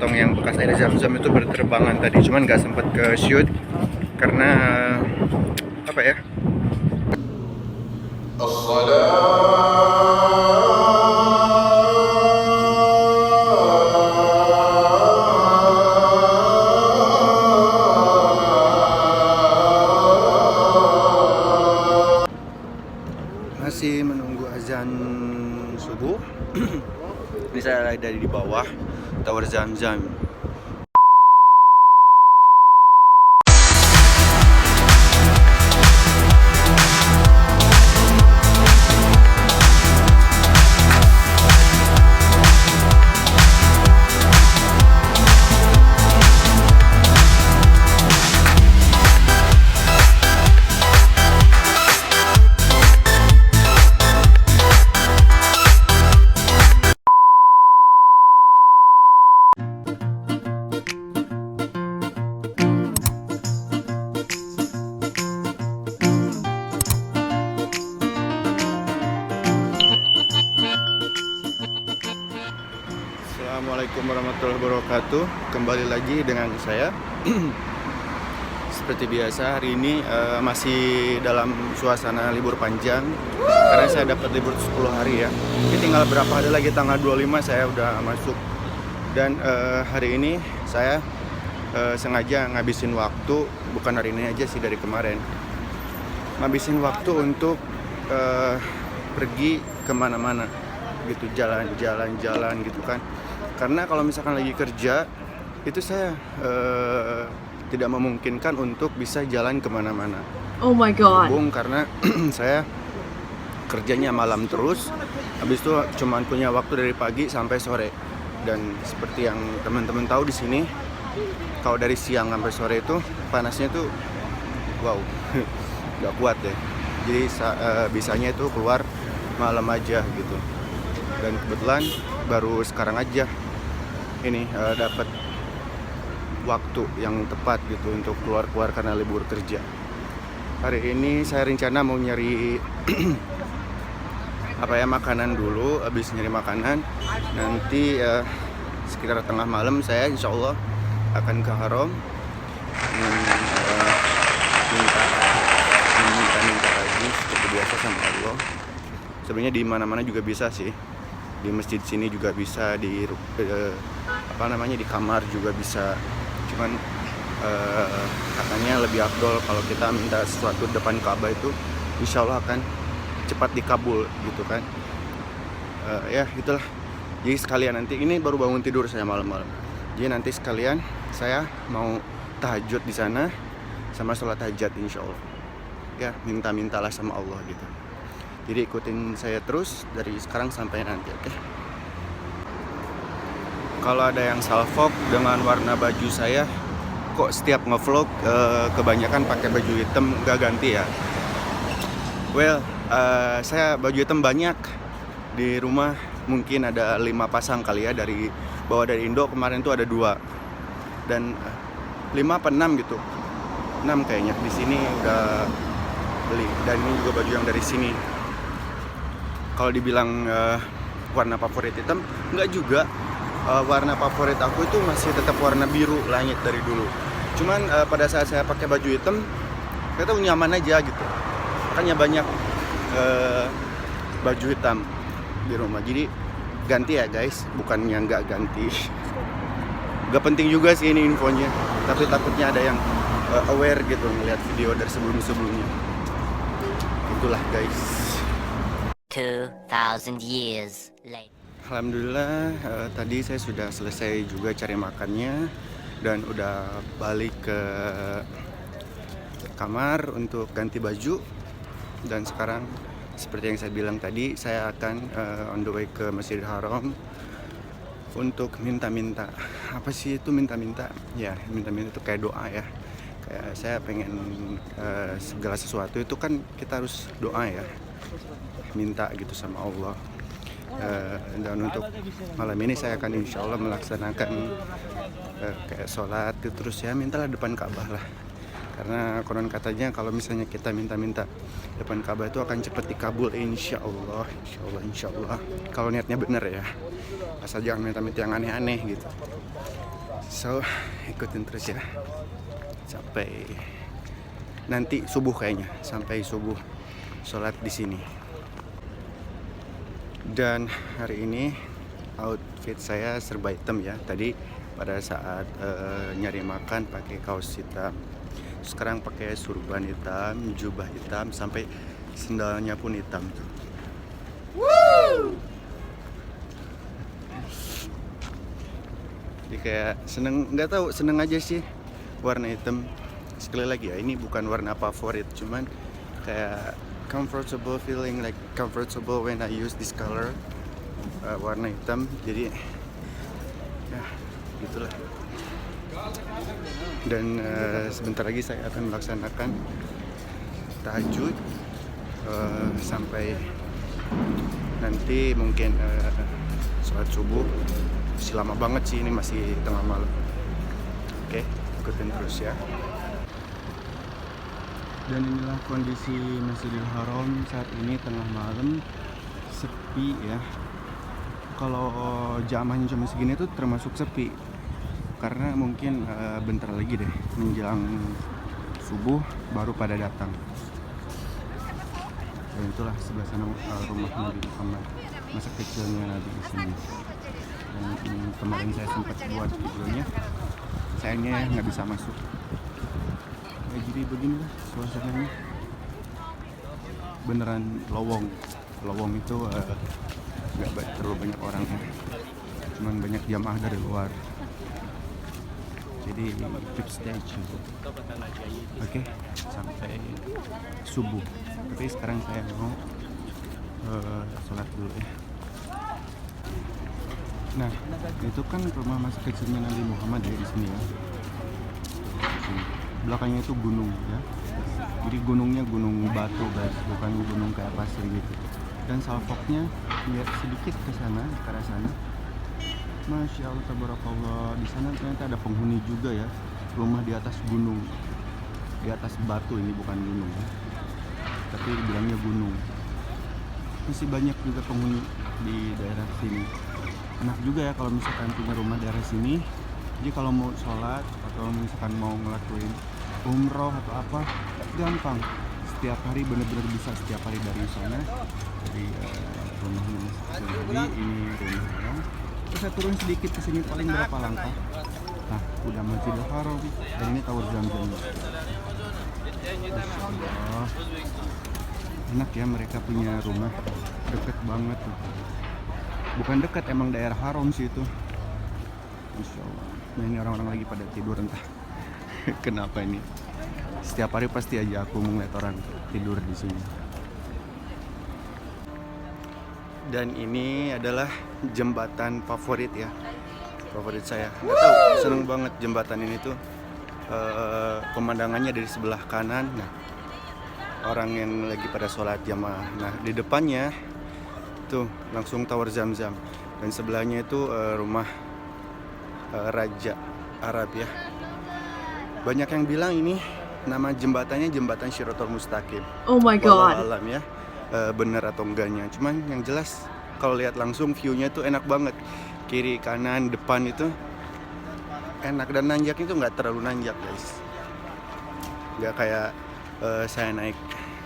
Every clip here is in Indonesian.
tong yang bekas air zam-zam itu berterbangan tadi, cuman nggak sempat ke shoot karena apa ya? Masih menunggu azan subuh. Ini saya dari di bawah Tower Zam-Zam. Assalamualaikum warahmatullahi wabarakatuh. Kembali lagi dengan saya. Seperti biasa hari ini masih dalam suasana libur panjang karena saya dapat libur 10 hari ya. Ini tinggal berapa hari lagi, tanggal 25 saya udah masuk. Dan hari ini saya sengaja ngabisin waktu, bukan hari ini aja sih, dari kemarin ngabisin waktu untuk pergi kemana-mana gitu, jalan-jalan gitu kan. Karena kalau misalkan lagi kerja itu saya tidak memungkinkan untuk bisa jalan kemana-mana. Oh my god. Karena saya kerjanya malam terus, habis itu cuman punya waktu dari pagi sampai sore. Dan seperti yang teman-teman tahu di sini, kalau dari siang sampai sore itu panasnya tuh wow, nggak kuat deh. Jadi bisanya itu keluar malam aja gitu. Dan kebetulan baru sekarang aja ini dapat waktu yang tepat gitu untuk keluar karena libur kerja. Hari ini saya rencana mau nyari makanan dulu. Habis nyari makanan nanti sekitar tengah malam saya insya Allah akan ke Haram minta lagi seperti biasa sama Allah. Sebenarnya di mana-mana juga bisa sih, di masjid sini juga bisa, di di kamar juga bisa. Cuman katanya lebih afdol kalau kita minta sesuatu depan Ka'bah itu insya Allah akan cepat dikabul gitu kan. Ya itulah. Jadi sekalian nanti, ini baru bangun tidur saya malam-malam, jadi nanti sekalian saya mau tahajud di sana sama sholat hajat insya Allah. Ya mintalah sama Allah gitu. Jadi ikutin saya terus dari sekarang sampai nanti, oke? Kalau ada yang salfok dengan warna baju saya, kok setiap ngevlog kebanyakan pakai baju hitam nggak ganti ya? Well, saya baju hitam banyak di rumah, mungkin ada 5 pasang kali ya, dari bawa dari Indo kemarin tuh ada 2 dan 5 apa 6 gitu, 6 kayaknya. Di sini udah beli, dan ini juga baju yang dari sini. Kalau dibilang warna favorit hitam, enggak juga. Warna favorit aku itu masih tetap warna biru langit dari dulu. Cuman pada saat saya pakai baju hitam, kita nyaman aja gitu. Makanya banyak baju hitam di rumah. Jadi ganti ya guys, bukannya nggak ganti. Gak penting juga sih ini infonya, tapi takutnya ada yang aware gitu ngeliat video dari sebelumnya. Itulah guys. 2,000 years later. Alhamdulillah tadi saya sudah selesai juga cari makannya dan udah balik ke kamar untuk ganti baju. Dan sekarang seperti yang saya bilang tadi, saya akan on the way ke Masjidil Haram untuk minta-minta. Apa sih itu minta-minta? Ya minta-minta itu kayak doa ya. Kayak saya pengen segala sesuatu itu kan kita harus doa ya, minta gitu sama Allah. Dan untuk malam ini saya akan insya Allah melaksanakan kayak sholat terus ya, mintalah depan Ka'bah lah, Karena konon katanya kalau misalnya kita minta-minta depan Ka'bah itu akan cepat dikabul, insya Allah. Kalau niatnya bener ya, asal jangan minta-minta yang aneh-aneh gitu. So ikutin terus ya sampai nanti subuh, kayaknya sampai subuh sholat di sini. Dan hari ini outfit saya serba hitam ya. Tadi pada saat nyari makan pakai kaos hitam, sekarang pakai surban hitam, jubah hitam, sampai sendalnya pun hitam tuh. Jadi kayak seneng, nggak tahu, seneng aja sih warna hitam. Sekali lagi ya, ini bukan warna favorit, cuman kayak comfortable, feeling like comfortable when I use this color, warna hitam. Jadi ya gitulah. Dan sebentar lagi saya akan melaksanakan tahajud sampai nanti mungkin sholat subuh. Masih lama banget sih, ini masih tengah malam. Oke, ikutin terus ya. Dan inilah kondisi Masjidil Haram saat ini tengah malam, sepi ya. Kalau jamaahnya cuma segini tuh termasuk sepi, karena mungkin bentar lagi deh menjelang subuh baru pada datang. Dan itulah sebelah sana rumah Nabi Muhammad, masa kecilnya Nabi di sini. Dan kemarin saya sempat buat videonya, sayangnya nggak bisa masuk. Ya, jadi beginilah suasananya, beneran lowong itu nggak terlalu banyak orangnya, cuman banyak jamaah dari luar. Jadi keep stay tune. Oke, sampai subuh. Tapi sekarang saya mau sholat dulu ya. Nah, itu kan rumah masa kecilnya Nabi Muhammad ya di sini ya. Belakangnya itu gunung ya. Jadi gunungnya gunung batu guys, bukan gunung kayak pasir gitu. Dan salfoknya lihat sedikit ke sana, ke arah sana. Masya Allah, tabarakallah. Di sana ternyata ada penghuni juga ya. Rumah di atas gunung, di atas batu, ini bukan gunung ya. Tapi bilangnya gunung. Masih banyak juga penghuni di daerah sini. Enak juga ya kalau misalkan punya rumah daerah sini. Jadi kalau mau sholat atau misalkan mau ngelakuin umroh atau apa, gampang. Setiap hari bener-bener bisa, setiap hari dari sana. Jadi rumahnya tadi ini rumah orang. Terus saya turun sedikit ke sini, paling berapa langkah. Nah, udah Masjidil Haram dan ini Tower Zamzam. Masya Allah. Enak ya, mereka punya rumah deket banget tuh. Bukan dekat, emang daerah haram sih itu. Masya Allah. Nah, ini orang-orang lagi pada tidur entah kenapa ini. Setiap hari pasti aja aku ngeliat orang tidur di sini. Dan ini adalah jembatan favorit ya, favorit saya. Nggak tahu, seneng banget jembatan ini tuh. Pemandangannya dari sebelah kanan. Nah, orang yang lagi pada sholat jamaah. Nah, di depannya tuh langsung Tower Zamzam, dan sebelahnya itu rumah Raja Arab ya. Banyak yang bilang ini nama jembatannya jembatan Shiratul Mustaqim. Oh my god. Wallahu alam ya, bener atau enggaknya. Cuman yang jelas kalau lihat langsung view-nya itu enak banget. Kiri, kanan, depan itu enak, dan nanjaknya itu nggak terlalu nanjak guys. Nggak kayak saya naik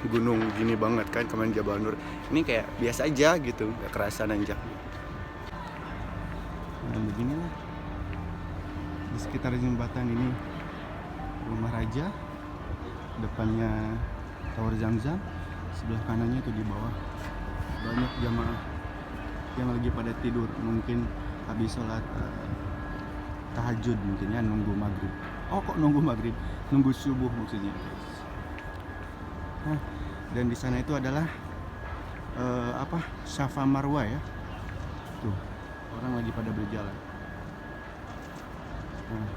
gunung gini banget kan kemarin Jabal Nur. Ini kayak biasa aja gitu, nggak kerasa nanjak. Nah beginilah di sekitar jembatan ini rumah raja, depannya Tower Zamzam, sebelah kanannya tuh di bawah banyak jamaah yang lagi pada tidur, mungkin habis sholat tahajud mungkin ya, nunggu maghrib. Oh kok nunggu maghrib, nunggu subuh maksudnya. Nah, dan di sana itu adalah Safa Marwa ya. Tuh, orang lagi pada berjalan. Nah,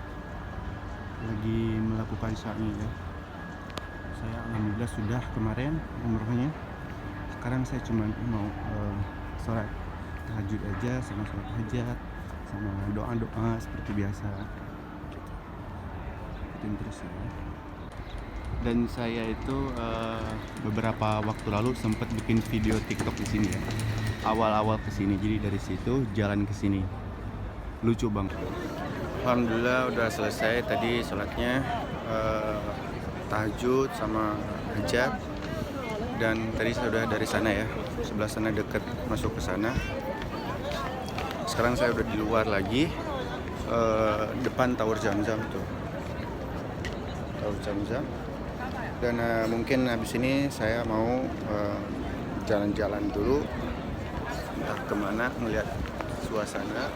lagi melakukan sa'i ya. Saya alhamdulillah sudah kemarin umrohnya. Sekarang saya cuma mau sholat tahajud aja, sama sholat hajat, sama doa-doa seperti biasa. Ikutin terus ya. Dan saya itu beberapa waktu lalu sempat bikin video TikTok di sini ya. Awal-awal kesini, jadi dari situ jalan ke sini. Lucu banget. Alhamdulillah udah selesai tadi sholatnya, tahajud sama hajat. Dan tadi saya udah dari sana ya, sebelah sana deket masuk ke sana. Sekarang saya udah di luar lagi, depan Tower Zamzam tuh, Tower Zamzam. Dan mungkin habis ini saya mau jalan-jalan dulu, entah kemana, ngeliat suasana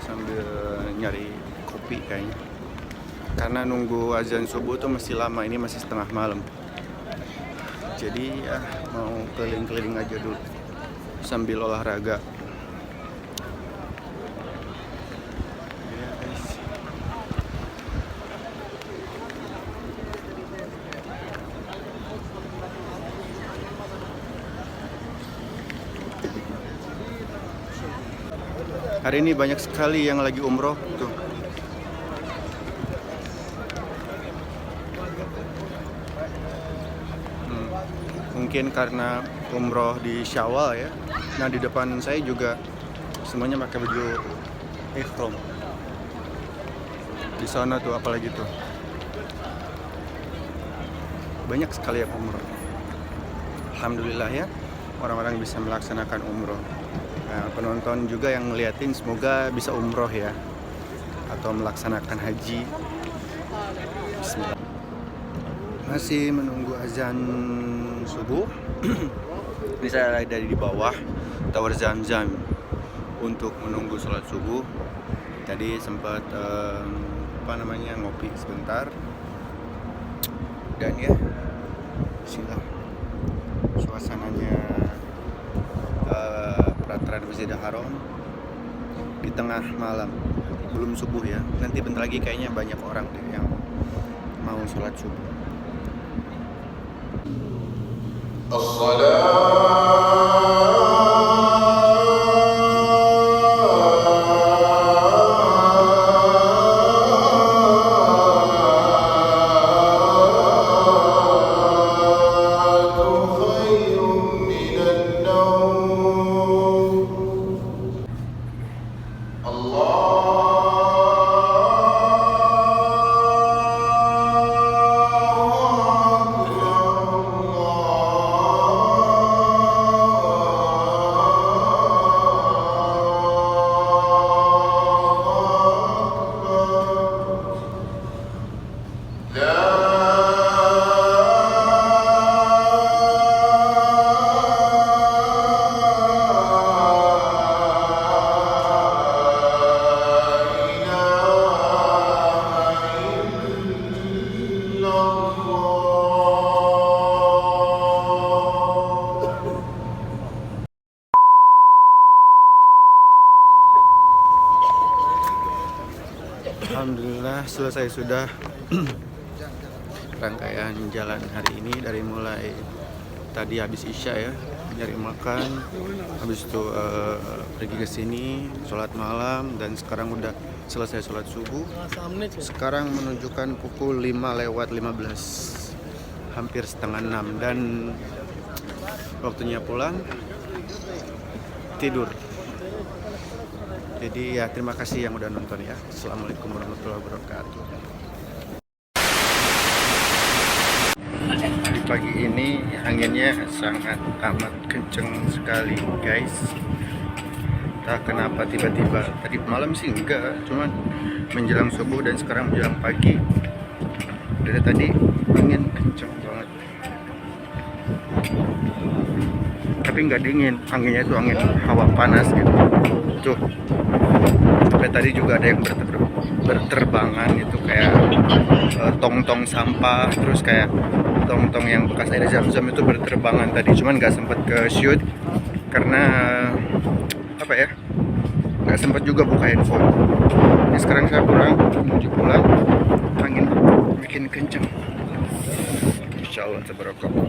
sambil nyari kopi kayaknya. Karena nunggu azan subuh tuh masih lama, ini masih setengah malam. Jadi ya mau keliling-keliling aja dulu sambil olahraga. Ya, guys. Hari ini banyak sekali yang lagi umroh tuh. Mungkin karena umroh di Syawal ya. Nah di depan saya juga semuanya pakai baju ihram. Di sana tuh apalagi tuh banyak sekali yang umroh. Alhamdulillah ya, orang-orang bisa melaksanakan umroh. Nah, penonton juga yang ngeliatin semoga bisa umroh ya, atau melaksanakan haji. Bismillah. Masih menunggu azan subuh. Ini saya dari di bawah Tower Zamzam untuk menunggu sholat subuh. Tadi sempat ngopi sebentar. Dan ya, bismillah. Suasananya pelataran Masjidil Haram di tengah malam, belum subuh ya. Nanti bentar lagi kayaknya banyak orang deh yang mau sholat subuh. Alhamdulillah selesai sudah rangkaian jalan hari ini, dari mulai tadi habis Isya ya, nyari makan, habis itu pergi ke sini sholat malam, dan sekarang udah selesai sholat subuh. Sekarang menunjukkan pukul 5:15, hampir setengah 6, dan waktunya pulang tidur. Jadi ya terima kasih yang udah nonton ya. Assalamualaikum warahmatullahi wabarakatuh. Di pagi ini anginnya sangat amat kenceng sekali guys. Entah kenapa tiba-tiba, tadi malam sih enggak, cuman menjelang subuh dan sekarang menjelang pagi dari tadi angin kenceng banget. Tapi nggak dingin, anginnya itu angin hawa panas gitu. Tuh, sampai tadi juga ada yang berterbangan itu kayak tong-tong sampah, terus kayak tong-tong yang bekas air zam-zam itu berterbangan tadi. Cuman nggak sempat ke shoot karena apa ya, nggak sempat juga buka handphone. Jadi sekarang saya menuju pulang, angin makin kenceng. Insyaallah tabarakallah.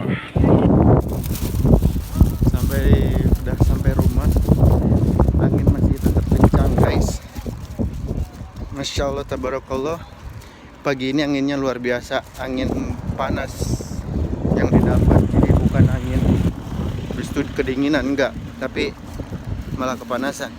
Udah sampai rumah, angin masih tetap kencang guys. Masya Allah tabarakallah, pagi ini anginnya luar biasa, angin panas yang didapat. Jadi bukan angin, habis itu kedinginan enggak, tapi malah kepanasan.